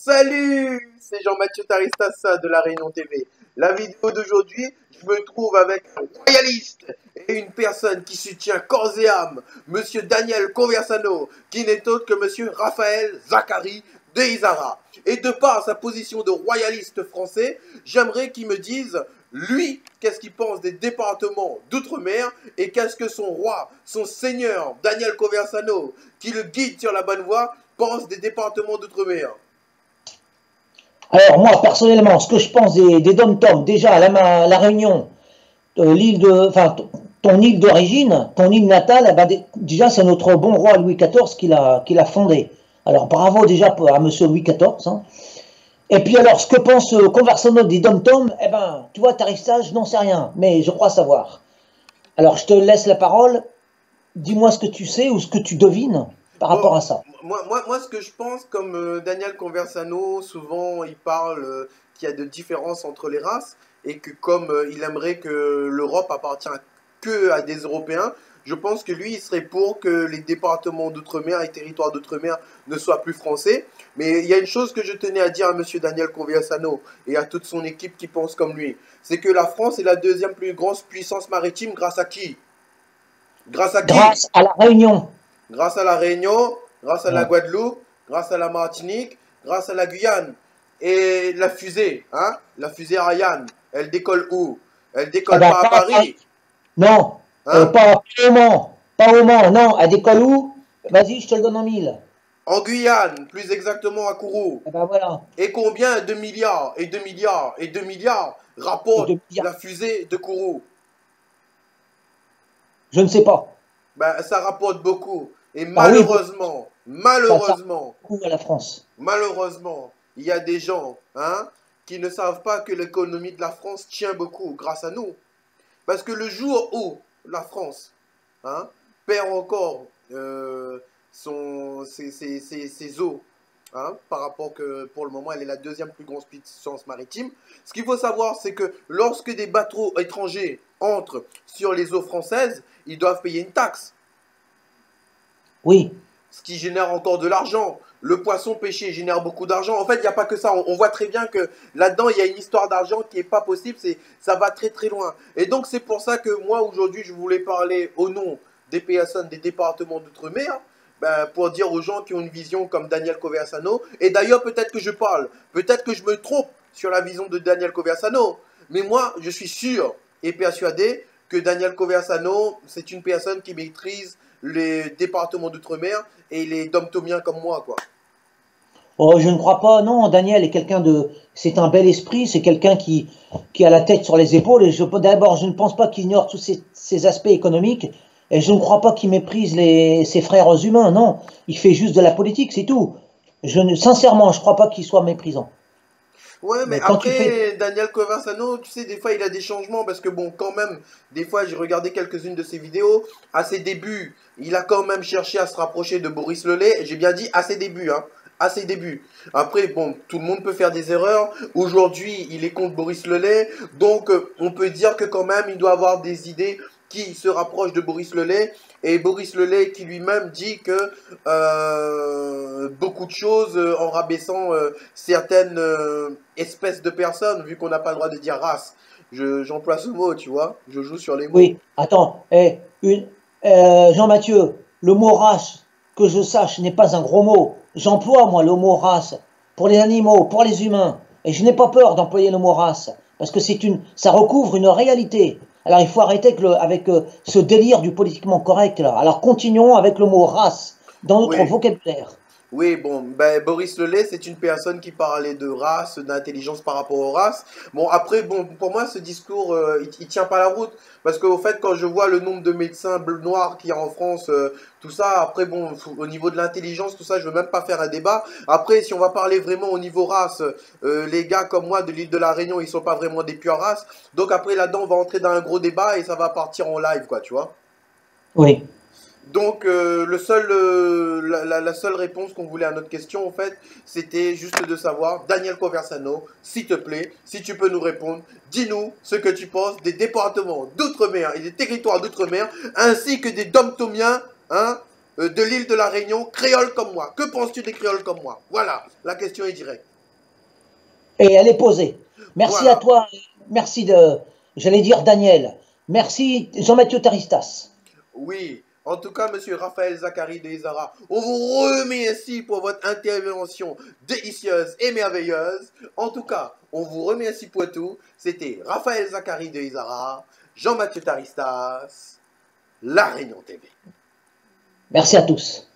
Salut, c'est Jean-Mathieu Taristassa de La Réunion TV. La vidéo d'aujourd'hui, je me trouve avec un royaliste et une personne qui soutient corps et âme, Monsieur Daniel Conversano, qui n'est autre que Monsieur Raphaël Zachary de Izara. Et de par sa position de royaliste français, j'aimerais qu'il me dise, lui, qu'est-ce qu'il pense des départements d'outre-mer et qu'est-ce que son roi, son seigneur, Daniel Conversano, qui le guide sur la bonne voie, pense des départements d'outre-mer. Alors moi, personnellement, ce que je pense des dom-toms, déjà la Réunion, l'île de, enfin, ton île d'origine, ton île natale, eh ben, déjà c'est notre bon roi Louis XIV qui l'a fondé. Alors bravo déjà à Monsieur Louis XIV. Hein. Et puis alors, ce que pense Conversano des dom-toms, eh ben, tu vois, Tarissa, je n'en sais rien, mais je crois savoir. Alors je te laisse la parole, dis-moi ce que tu sais ou ce que tu devines par Bon, rapport à ça. moi, ce que je pense, comme Daniel Conversano, souvent il parle qu'il y a de différences entre les races et que comme il aimerait que l'Europe appartient que à des Européens, je pense que lui, il serait pour que les départements d'outre-mer et territoires d'outre-mer ne soient plus français. Mais il y a une chose que je tenais à dire à Monsieur Daniel Conversano et à toute son équipe qui pense comme lui, c'est que la France est la deuxième plus grande puissance maritime grâce à qui? Grâce à qui? Grâce à la Réunion. Grâce à la Réunion, grâce à la Ouais. Guadeloupe, grâce à la Martinique, grâce à la Guyane. Et la fusée, hein, la fusée Ariane, elle décolle où? Elle Eh décolle ben, pas à Paris, non, hein? pas au Mans, pas au Mans, non, à décolle où? Vas-y, je te le donne en mille. En Guyane, plus exactement à Kourou. Eh ben voilà, Et combien de milliards et de milliards et de milliards et rapporte de milliards. la fusée de Kourou? Je ne sais pas. Ben, ça rapporte beaucoup. Et Ah oui, ça beaucoup à la France. malheureusement, il y a des gens, hein, qui ne savent pas que l'économie de la France tient beaucoup grâce à nous. Parce que le jour où la France, hein, perd encore ses eaux, hein, par rapport que pour le moment elle est la deuxième plus grande puissance maritime, ce qu'il faut savoir c'est que lorsque des bateaux étrangers entrent sur les eaux françaises, ils doivent payer une taxe, Oui, ce qui génère encore de l'argent. Le poisson pêché génère beaucoup d'argent. En fait, il n'y a pas que ça. On voit très bien que là-dedans, il y a une histoire d'argent qui n'est pas possible. Ça va très très loin. Et donc, c'est pour ça que moi, aujourd'hui, je voulais parler au nom des personnes des départements d'outre-mer, ben, pour dire aux gens qui ont une vision comme Daniel Conversano. Et d'ailleurs, peut-être que je parle, peut-être que je me trompe sur la vision de Daniel Conversano. Mais moi, je suis sûr et persuadé que Daniel Conversano, c'est une personne qui maîtrise les départements d'outre-mer et les dom-tomiens comme moi, quoi. oh, je ne crois pas. Non, Daniel est quelqu'un de. C'est un bel esprit. C'est quelqu'un qui a la tête sur les épaules. Et d'abord, je ne pense pas qu'il ignore tous ces aspects économiques. Et je ne crois pas qu'il méprise ses frères humains. Non, il fait juste de la politique, c'est tout. Sincèrement, je ne crois pas qu'il soit méprisant. Ouais, mais Mais quand tu fais. après, Daniel Conversano, tu sais, des fois, il a des changements parce que, bon, quand même, des fois, j'ai regardé quelques-unes de ses vidéos. À ses débuts, il a quand même cherché à se rapprocher de Boris Lelay. J'ai bien dit à ses débuts, hein. À ses débuts. Après, bon, tout le monde peut faire des erreurs. Aujourd'hui, il est contre Boris Lelay. Donc, on peut dire que quand même, il doit avoir des idées qui se rapprochent de Boris Lelay. Et Boris Lelay qui lui-même dit que beaucoup de choses en rabaissant certaines espèces de personnes, vu qu'on n'a pas le droit de dire race. J'emploie ce mot, tu vois. Je joue sur les mots. Oui, attends. Jean-Mathieu, le mot race, que je sache, n'est pas un gros mot. J'emploie, moi, le mot race pour les animaux, pour les humains. Et je n'ai pas peur d'employer le mot race. Parce que ça recouvre une réalité. Alors il faut arrêter avec ce délire du politiquement correct, là. Alors continuons avec le mot race dans notre Oui, vocabulaire. oui, bon, ben, Boris Lelay, c'est une personne qui parlait de race, d'intelligence par rapport aux races. Bon, après, bon, pour moi, ce discours, il tient pas la route. Parce qu'au fait, quand je vois le nombre de médecins noirs qu'il y a en France, tout ça, après, bon, au niveau de l'intelligence, tout ça, je veux même pas faire un débat. Après, si on va parler vraiment au niveau race, les gars comme moi de l'île de la Réunion, ils sont pas vraiment des pures races. Donc après, là-dedans, on va entrer dans un gros débat et ça va partir en live, quoi, tu vois. Oui. Donc, la seule réponse qu'on voulait à notre question, en fait, c'était juste de savoir, Daniel Conversano, s'il te plaît, si tu peux nous répondre, dis-nous ce que tu penses des départements d'outre-mer et des territoires d'outre-mer, ainsi que des domtomiens, hein, de l'île de la Réunion, créoles comme moi? Que penses-tu des créoles comme moi? Voilà, la question est directe. Et elle est posée. Merci à Voilà. toi, merci j'allais dire Daniel, merci Jean-Mathieu Taristas. Oui, en tout cas, monsieur Raphaël Zachary de Izara, on vous remercie pour votre intervention délicieuse et merveilleuse. En tout cas, on vous remercie pour tout. C'était Raphaël Zachary de Izara, Jean-Mathieu Taristas, La Réunion TV. Merci à tous.